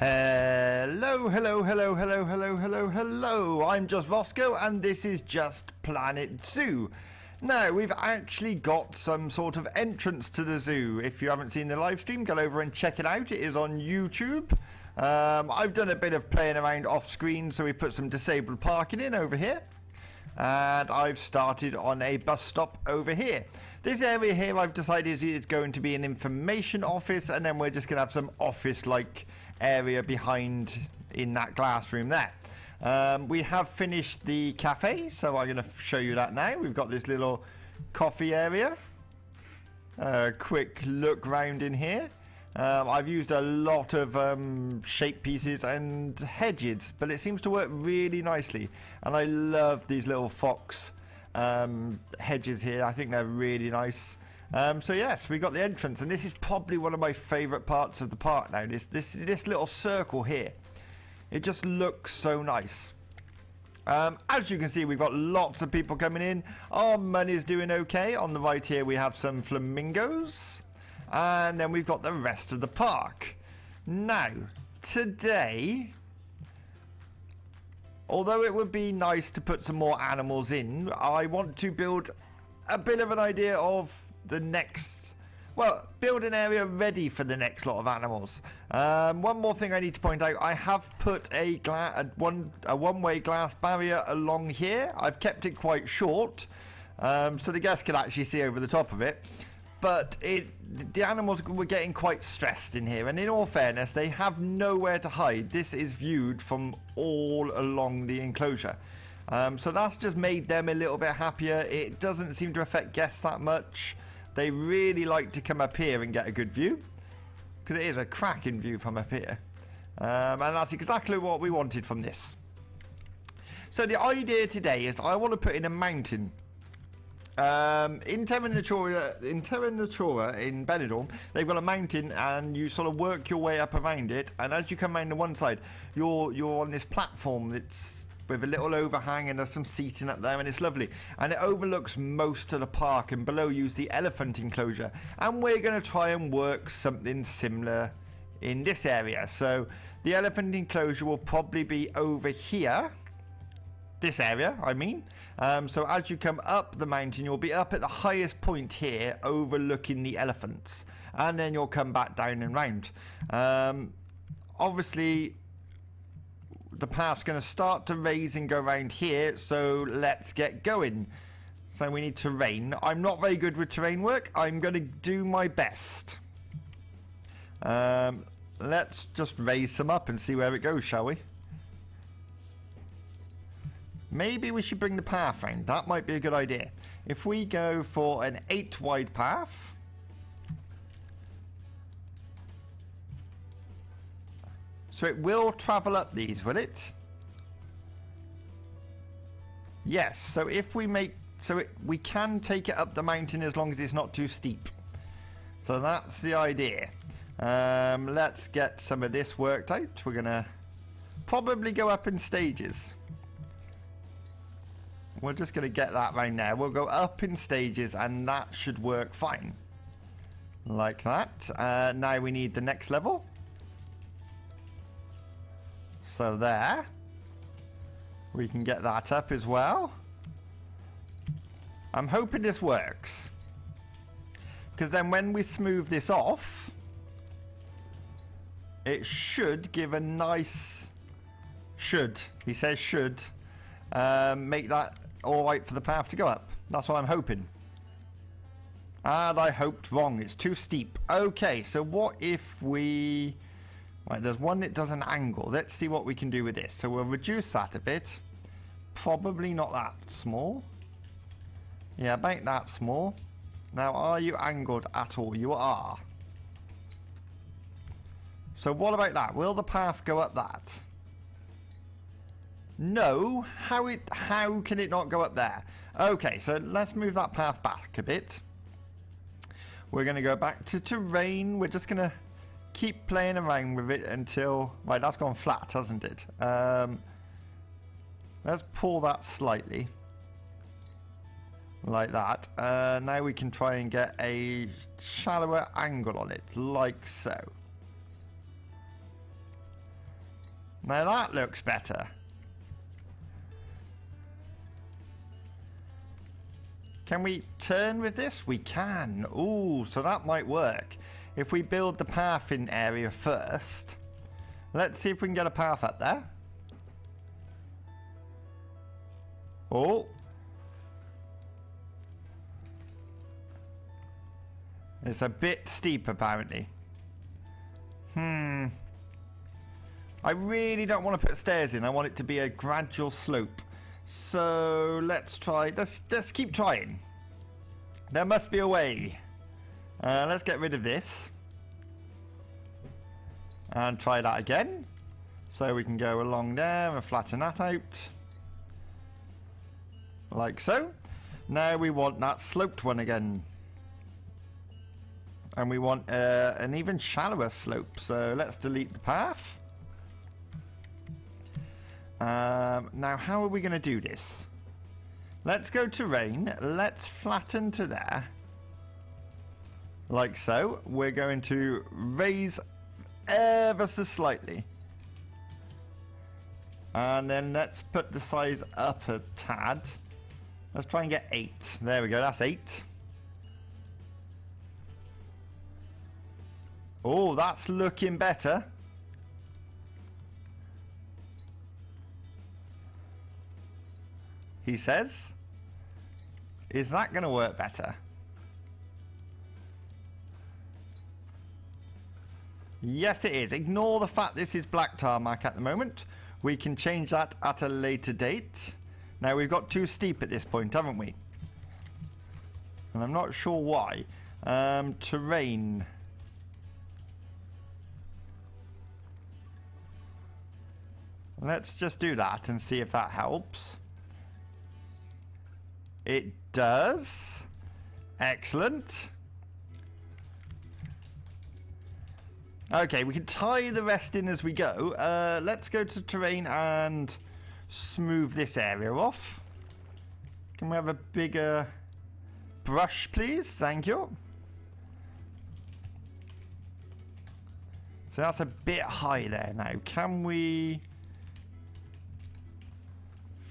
Hello, hello, hello, hello, hello, hello, hello. I'm just Rossgo and this is Just Planet Zoo. Now, we've actually got some sort of entrance to the zoo. If you haven't seen the live stream, go over and check it out. It is on YouTube. I've done a bit of playing around off screen, so we put some disabled parking in over here. And I've started on a bus stop over here. This area here I've decided is going to be an information office, and then we're just going to have some office-like area behind in that glass room there. We have finished the cafe, so I'm going to show you that now. We've got this little coffee area. Quick look round in here. I've used a lot of shape pieces and hedges, but it seems to work really nicely, and I love these little fox hedges here. I think they're really nice. So yes, we got the entrance, and this is probably one of my favourite parts of the park now. This little circle here, it just looks so nice. As you can see, we've got lots of people coming in. Our money's doing okay. On the right here we have some flamingos. And then we've got the rest of the park. Now, today, although it would be nice to put some more animals in, I want to build a bit of an idea of the next, well, build an area ready for the next lot of animals. One more thing I need to point out, I have put a one-way glass barrier along here. I've kept it quite short, so the guests can actually see over the top of it. But the animals were getting quite stressed in here, and in all fairness, they have nowhere to hide. This is viewed from all along the enclosure. So that's just made them a little bit happier. It doesn't seem to affect guests that much. They really like to come up here and get a good view, because it is a cracking view from up here. And that's exactly what we wanted from this. So the idea today is I want to put in a mountain. In Terra Natura in Benidorm, they've got a mountain, and you sort of work your way up around it, and as you come around to one side, you're on this platform that's with a little overhang, and there's some seating up there, and it's lovely, and it overlooks most of the park, and below you is the elephant enclosure, and we're going to try and work something similar in this area. So the elephant enclosure will probably be over here. This area, I mean. So as you come up the mountain, you'll be up at the highest point here, overlooking the elephants, and then you'll come back down and round. Obviously, the path's going to start to raise and go around here, so let's get going. So we need terrain. I'm not very good with terrain work. I'm going to do my best. Let's just raise some up and see where it goes, shall we? Maybe we should bring the path round. That might be a good idea. If we go for an 8 wide path. So it will travel up these, will it? Yes, so if we make, we can take it up the mountain as long as it's not too steep. So that's the idea. Let's get some of this worked out. We're gonna probably go up in stages. We're just going to get that right now. We'll go up in stages, and that should work fine. Like that. Now we need the next level. So there. We can get that up as well. I'm hoping this works. Because then when we smooth this off, it should give a nice... Should. He says should. Make that alright for the path to go up. That's what I'm hoping. And I hoped wrong. It's too steep. Okay, so what if we... Right, there's one that does an angle. Let's see what we can do with this. So we'll reduce that a bit. Probably not that small. Yeah, about that small. Now, are you angled at all? You are. So what about that? Will the path go up that? No, how can it not go up there? Okay, so let's move that path back a bit. We're going to go back to terrain. We're just going to keep playing around with it until... Right, that's gone flat, hasn't it? Let's pull that slightly. Like that. Now we can try and get a shallower angle on it, like so. Now that looks better. Can we turn with this? We can. Ooh, so that might work. If we build the path in area first. Let's see if we can get a path up there. Oh. It's a bit steep apparently. I really don't want to put stairs in. I want it to be a gradual slope. So let's try. Let's keep trying. There must be a way. Let's get rid of this. And try that again. So we can go along there and flatten that out. Like so. Now we want that sloped one again. And we want an even shallower slope. So let's delete the path. Now how are we going to do this? Let's go terrain. Let's flatten to there. Like so. We're going to raise ever so slightly. And then let's put the size up a tad. Let's try and get 8. There we go. That's 8. Oh, that's looking better. He says. Is that going to work better? Yes, it is. Ignore the fact this is black tarmac at the moment. We can change that at a later date. Now, we've got too steep at this point, haven't we? And I'm not sure why. Terrain. Let's just do that and see if that helps. It does. Excellent. Okay, we can tie the rest in as we go. Let's go to terrain and smooth this area off. Can we have a bigger brush, please? Thank you. So that's a bit high there now. Can we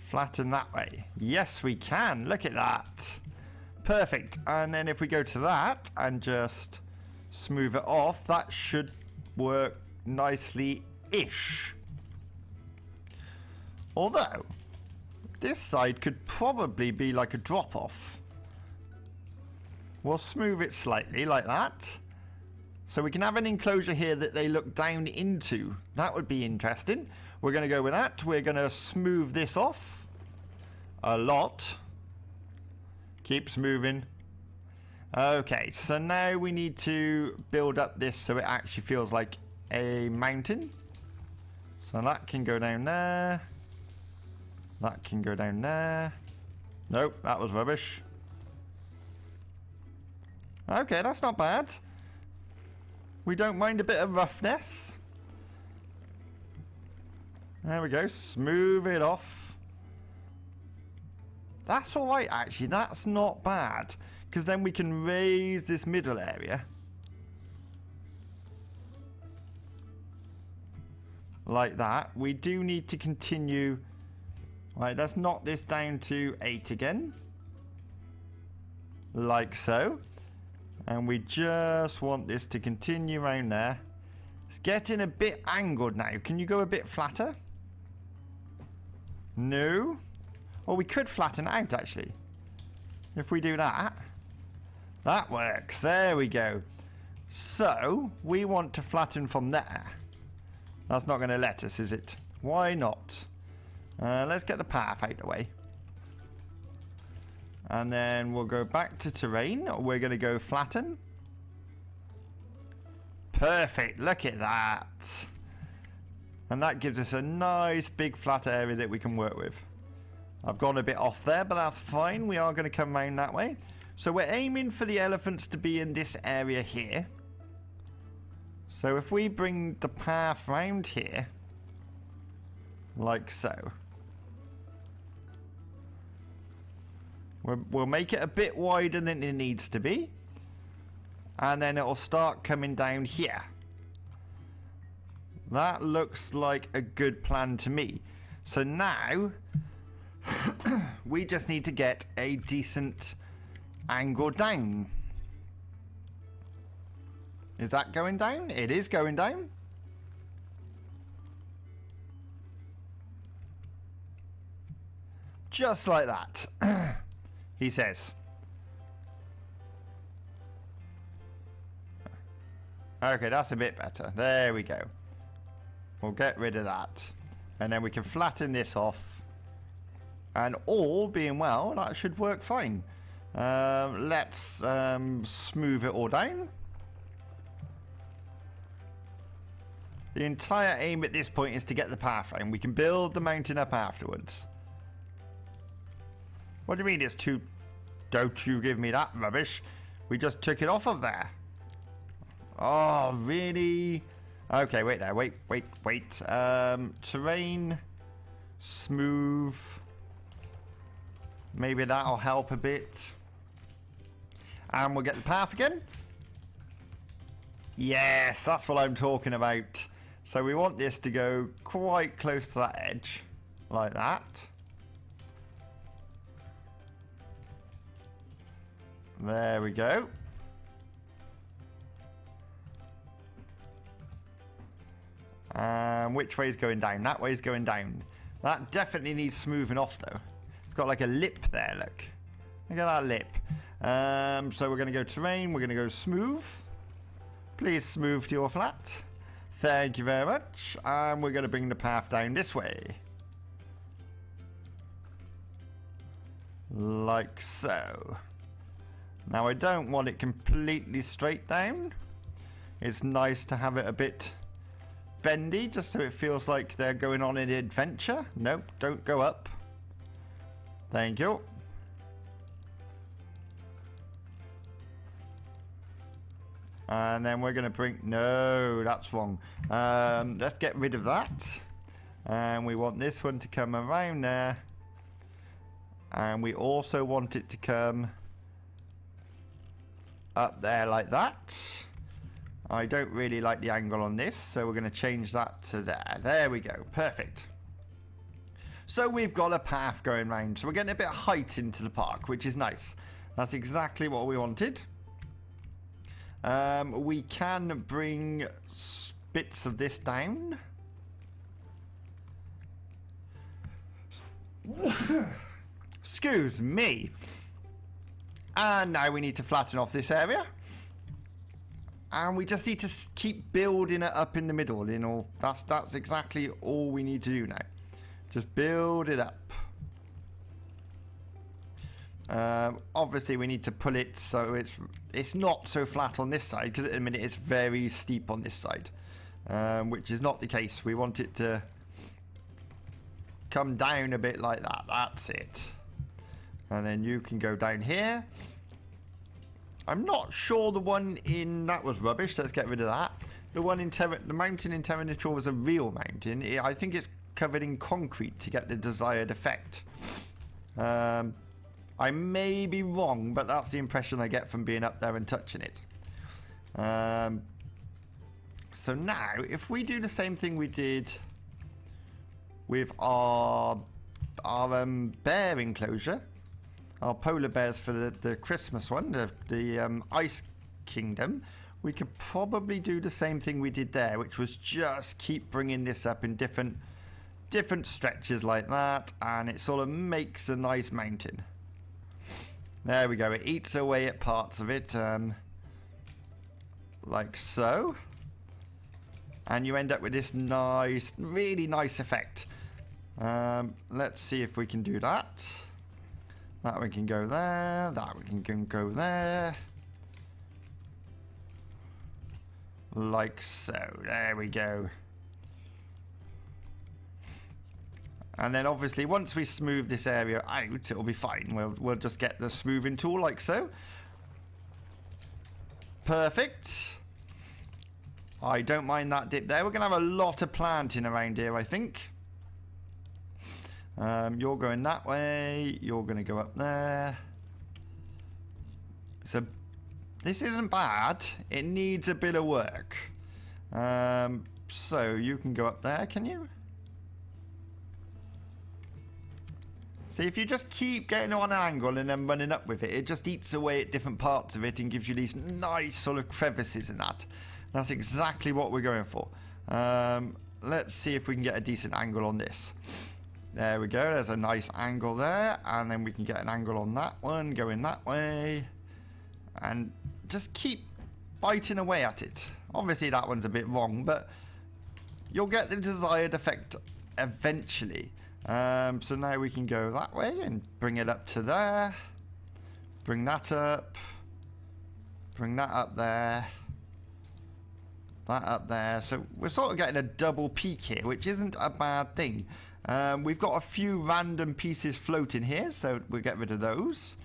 flatten that way? Yes, we can. Look at that. Perfect. And then if we go to that and just smooth it off, that should work nicely-ish. Although, this side could probably be like a drop-off. We'll smooth it slightly like that. So we can have an enclosure here that they look down into. That would be interesting. We're going to go with that. We're going to smooth this off a lot. Keeps moving. Okay, so now we need to build up this so it actually feels like a mountain. So that can go down there. That can go down there. Nope, that was rubbish. Okay, that's not bad. We don't mind a bit of roughness. There we go, smooth it off. That's alright actually, that's not bad. Because then we can raise this middle area. Like that. We do need to continue. Right, let's knock this down to 8 again. Like so. And we just want this to continue around there. It's getting a bit angled now. Can you go a bit flatter? No. Or we could flatten it out actually. If we do that. That works. There we go. So, we want to flatten from there. That's not going to let us, is it? Why not? Let's get the path out of the way. And then we'll go back to terrain. We're going to go flatten. Perfect. Look at that. And that gives us a nice big flat area that we can work with. I've gone a bit off there, but that's fine. We are going to come around that way. So we're aiming for the elephants to be in this area here. So if we bring the path round here, like so. We'll make it a bit wider than it needs to be. And then it'll start coming down here. That looks like a good plan to me. So now we just need to get a decent angle down. Is that going down? It is going down. Just like that, he says. Okay, that's a bit better. There we go. We'll get rid of that. And then we can flatten this off. And all being well, that should work fine. Let's smooth it all down. The entire aim at this point is to get the path and we can build the mountain up afterwards. What do you mean it's too... Don't you give me that rubbish. We just took it off of there. Oh, really? Okay, wait there. Wait. Terrain. Smooth. Maybe that'll help a bit. And we'll get the path again. Yes, that's what I'm talking about. So we want this to go quite close to that edge. Like that. There we go. Which way is going down? That way is going down. That definitely needs smoothing off though. It's got like a lip there, look. Look at that lip. So we're going to go terrain, we're going to go smooth. Please smooth to your flat. Thank you very much. And we're going to bring the path down this way. Like so. Now I don't want it completely straight down. It's nice to have it a bit bendy, just so it feels like they're going on an adventure. Nope, don't go up. Thank you. And then we're going to bring... No, that's wrong. Let's get rid of that. And we want this one to come around there. And we also want it to come up there like that. I don't really like the angle on this, so we're going to change that to there. There we go. Perfect. So we've got a path going round. So we're getting a bit of height into the park, which is nice. That's exactly what we wanted. We can bring bits of this down. Excuse me. And now we need to flatten off this area. And we just need to keep building it up in the middle. You know, that's exactly all we need to do now. Just build it up. Obviously we need to pull it so it's not so flat on this side, because at the minute it's very steep on this side, which is not the case. We want it to come down a bit like that. That's it. And then you can go down here. I'm not sure the one in... That was rubbish. Let's get rid of that. The one in the mountain in Netura was a real mountain. I think it's covered in concrete to get the desired effect. I may be wrong, but that's the impression I get from being up there and touching it. So now, if we do the same thing we did with our bear enclosure, our polar bears for the Christmas one, the Ice Kingdom, we could probably do the same thing we did there, which was just keep bringing this up in different stretches like that, and it sort of makes a nice mountain. There we go. It eats away at parts of it, like so, and you end up with this nice, really nice effect. Let's see if we can do that. That we can go there. That we can go there. Like so. There we go. And then obviously once we smooth this area out, it'll be fine. We'll just get the smoothing tool like so. Perfect. I don't mind that dip there. We're going to have a lot of planting around here, I think. You're going that way. You're going to go up there. So this isn't bad. It needs a bit of work. So you can go up there, can you? See, if you just keep getting on an angle and then running up with it, it just eats away at different parts of it and gives you these nice sort of crevices and that. That's exactly what we're going for. Let's see if we can get a decent angle on this. There we go. There's a nice angle there. And then we can get an angle on that one, going that way. And just keep biting away at it. Obviously, that one's a bit wrong, but you'll get the desired effect eventually. So now we can go that way and bring it up to there. Bring that up. Bring that up there. That up there. So we're sort of getting a double peak here, which isn't a bad thing. We've got a few random pieces floating here, so we'll get rid of those.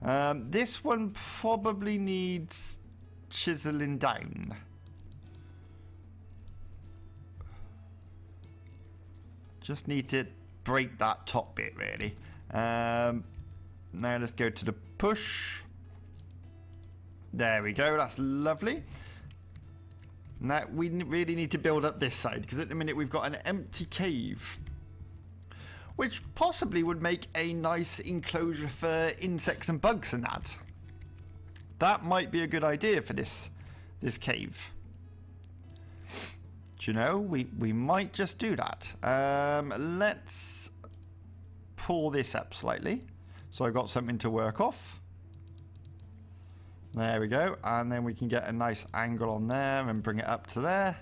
This one probably needs chiseling down. Just need to break that top bit, really. Now let's go to the push. There we go. That's lovely. Now we really need to build up this side, because at the minute we've got an empty cave, which possibly would make a nice enclosure for insects and bugs and that. That might be a good idea for this cave. Do you know, we might just do that. Let's pull this up slightly, so I've got something to work off. There we go, and then we can get a nice angle on there and bring it up to there.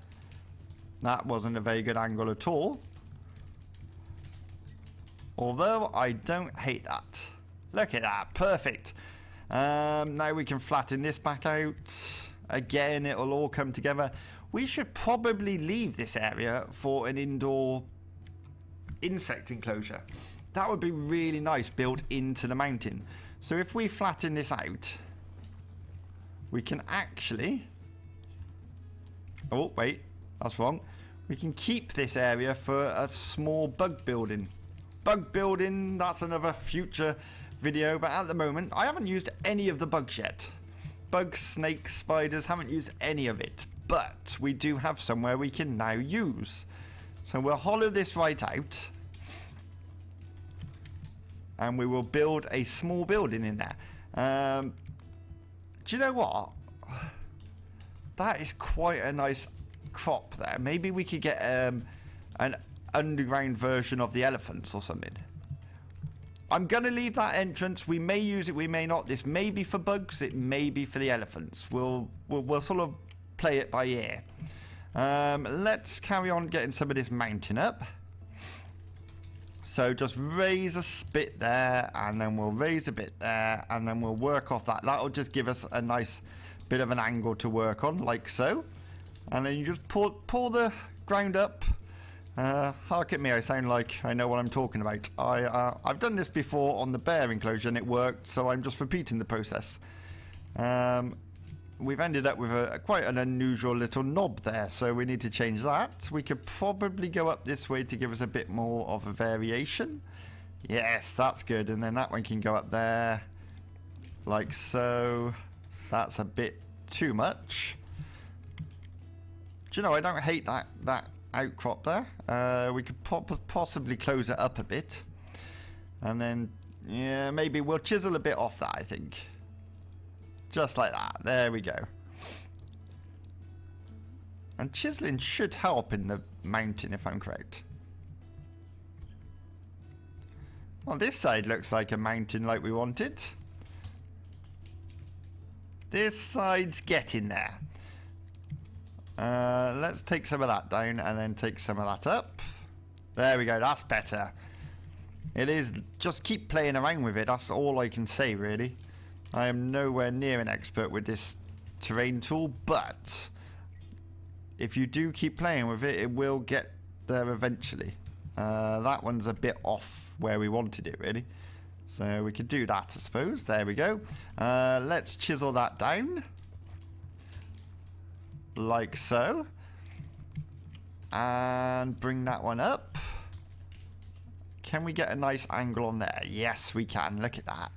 That wasn't a very good angle at all. Although I don't hate that. Look at that, perfect. Now we can flatten this back out. Again, it'll all come together. We should probably leave this area for an indoor insect enclosure. That would be really nice, built into the mountain. So if we flatten this out, we can actually... Oh, wait, that's wrong. We can keep this area for a small bug building. Bug building, that's another future video, but at the moment, I haven't used any of the bugs yet. Bugs, snakes, spiders, haven't used any of it. But we do have somewhere we can now use. So we'll hollow this right out. And we will build a small building in there. Do you know what? That is quite a nice crop there. Maybe we could get an underground version of the elephants or something. I'm going to leave that entrance. We may use it, we may not. This may be for bugs, it may be for the elephants. We'll sort of play it by ear. Let's carry on getting some of this mountain up. So just raise a bit there, and then we'll raise a bit there, and then we'll work off that. That'll just give us a nice bit of an angle to work on, like so. And then you just pull the ground up. Hark at me, I sound like I know what I'm talking about. I've done this before on the bear enclosure and it worked, so I'm just repeating the process. We've ended up with quite an unusual little knob there, so we need to change that. We could probably go up this way to give us a bit more of a variation. Yes, that's good. And then that one can go up there, like so. That's a bit too much. Do you know, I don't hate that outcrop there. We could possibly close it up a bit. And then, yeah, maybe we'll chisel a bit off that, I think. Just like that. There we go. And chiseling should help in the mountain, if I'm correct. Well, this side looks like a mountain like we wanted. This side's getting there. Let's take some of that down and then take some of that up. There we go. That's better. It is. Just keep playing around with it. That's all I can say, really. I am nowhere near an expert with this terrain tool, but if you do keep playing with it, it will get there eventually. That one's a bit off where we wanted it, really. So we could do that, I suppose. There we go. Let's chisel that down. Like so. And bring that one up. Can we get a nice angle on there? Yes, we can. Look at that.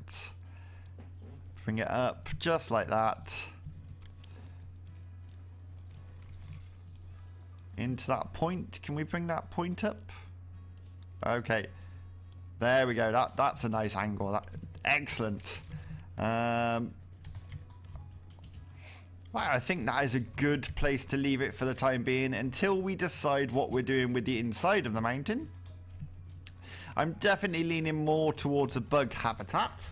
Bring it up just like that. into that point. Can we bring that point up? Okay. There we go. That's a nice angle. Excellent. Well, I think that is a good place to leave it for the time being until we decide what we're doing with the inside of the mountain. I'm definitely leaning more towards a bug habitat,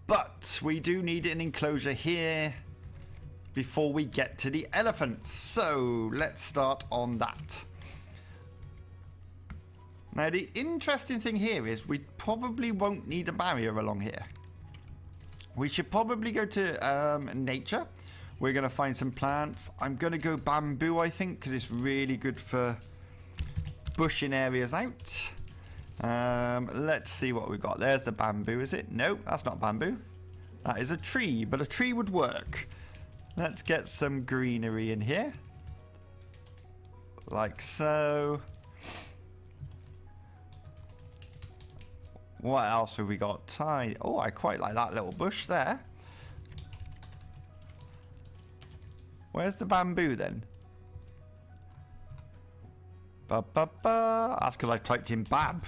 but we do need an enclosure here before we get to the elephants. So let's start on that. Now the interesting thing here is we probably won't need a barrier along here. We should probably go to nature. We're going to find some plants. I'm going to go bamboo, I think, because it's really good for bushing areas out. Let's see what we got. There's the bamboo, is it? No, that's not bamboo. That is a tree, but a tree would work. Let's get some greenery in here. Like so. What else have we got? Tiny. Oh, I quite like that little bush there. Where's the bamboo then? That's because I typed in bab.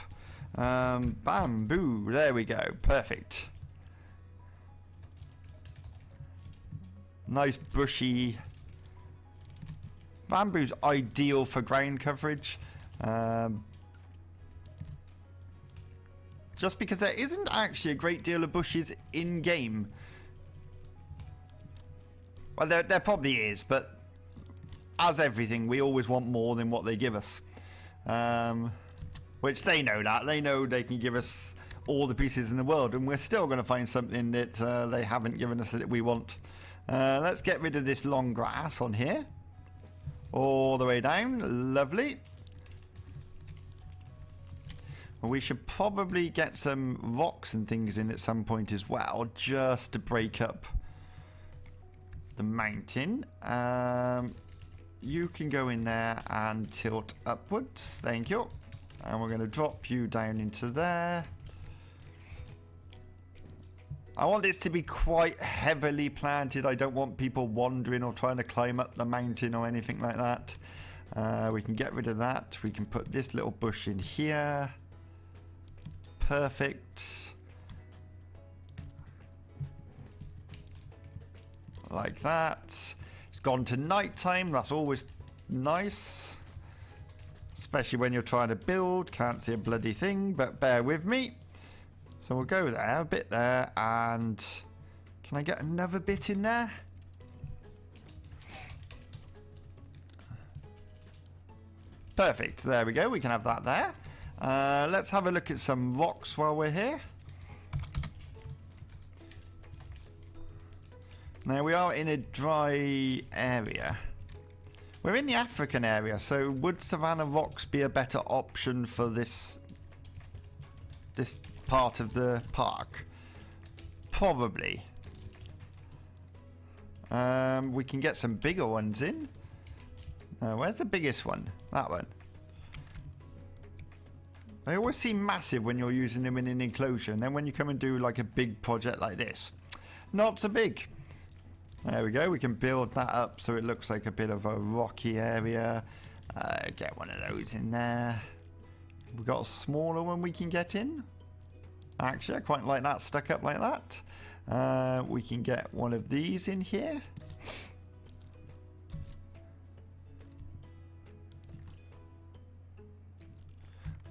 Bamboo. There we go. Perfect. Nice bushy. Bamboo's ideal for ground coverage. Just because there isn't actually a great deal of bushes in game. Well, there probably is, but as everything, we always want more than what they give us. Which they know that. They know they can give us all the pieces in the world, and we're still going to find something that they haven't given us that we want. Let's get rid of this long grass on here. All the way down. Lovely. Well, we should probably get some rocks and things in at some point as well, just to break up the mountain. You can go in there and tilt upwards. Thank you. And we're going to drop you down into there. I want this to be quite heavily planted. I don't want people wandering or trying to climb up the mountain or anything like that. We can get rid of that. We can put this little bush in here. Perfect. Like that. It's gone to nighttime. That's always nice. Especially when you're trying to build. Can't see a bloody thing, but bear with me. So we'll go there, a bit there, and can I get another bit in there? Perfect. There we go. We can have that there. Let's have a look at some rocks while we're here. Now we are in a dry area. We're in the African area, so would savanna rocks be a better option for this part of the park? Probably. We can get some bigger ones in. Where's the biggest one? That one. They always seem massive when you're using them in an enclosure, and then when you come and do like a big project like this, not so big. There we go. We can build that up so it looks like a bit of a rocky area. Get one of those in there. We've got a smaller one we can get in. Actually, I quite like that stuck up like that. We can get one of these in here.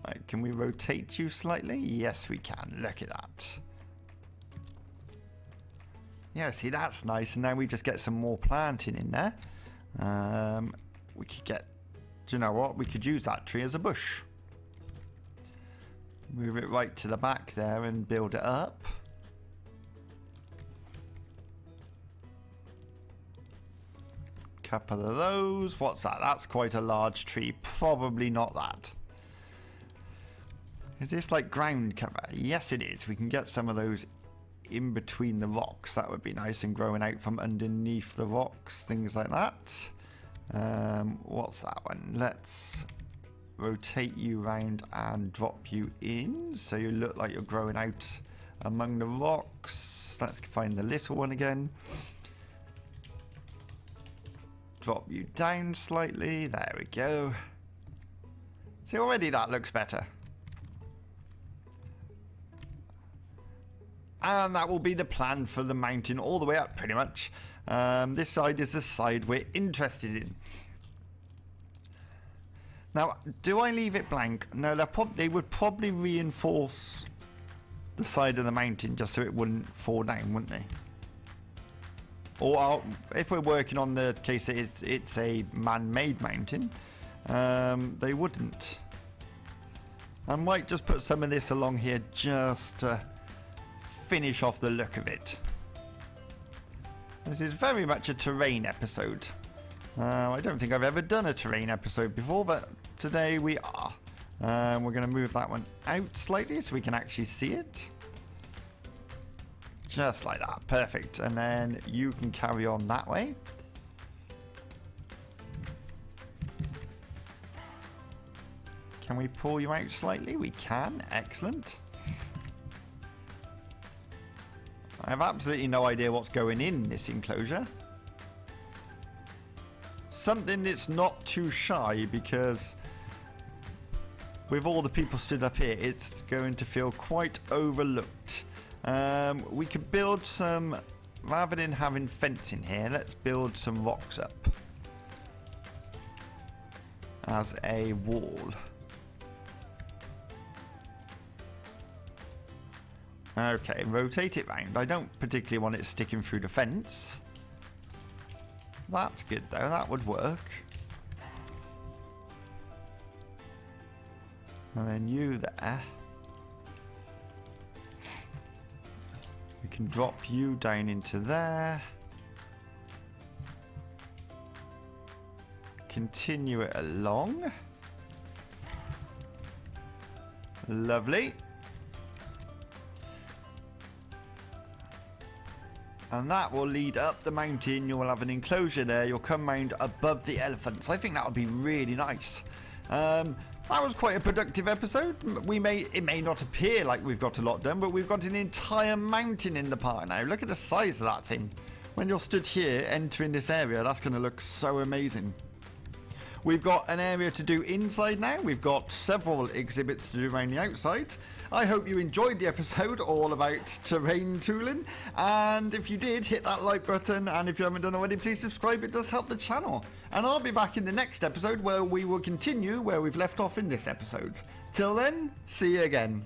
Right, can we rotate you slightly? Yes, we can. Look at that. Yeah, see, that's nice. And now we just get some more planting in there. We could get... Do you know what? We could use that tree as a bush. Move it right to the back there and build it up. Couple of those. What's that? That's quite a large tree. Probably not that. Is this like ground cover? Yes, it is. We can get some of those in between the rocks. That would be nice, and growing out from underneath the rocks. Things like that. What's that one? Let's rotate you around and drop you in so you look like you're growing out among the rocks. Let's find the little one again. drop you down slightly. There we go. See, already that looks better. And that will be the plan for the mountain all the way up, pretty much. This side is the side we're interested in. Now, do I leave it blank? No, they would probably reinforce the side of the mountain just so it wouldn't fall down, wouldn't they? Or if we're working on the case that it's a man-made mountain, they wouldn't. I might just put some of this along here just to finish off the look of it. This is very much a terrain episode. I don't think I've ever done a terrain episode before, but today we are. We're going to move that one out slightly so we can actually see it. Just like that. Perfect. And then you can carry on that way. Can we pull you out slightly? We can. Excellent. I have absolutely no idea what's going in this enclosure. Something that's not too shy, because with all the people stood up here, it's going to feel quite overlooked. We could build some, rather than having fencing here, let's build some rocks up as a wall. Okay, rotate it round. I don't particularly want it sticking through the fence. That's good though, that would work. And then you there. We can drop you down into there. Continue it along. Lovely. And that will lead up the mountain. You will have an enclosure there. You'll come round above the elephants. I think that would be really nice. That was quite a productive episode. It may not appear like we've got a lot done, but we've got an entire mountain in the park now. Look at the size of that thing. When you're stood here entering this area, that's going to look so amazing. We've got an area to do inside now. We've got several exhibits to do around the outside. I hope you enjoyed the episode all about terrain tooling. And if you did, hit that like button. And if you haven't done already, please subscribe. It does help the channel. And I'll be back in the next episode where we will continue where we've left off in this episode. Till then, see you again.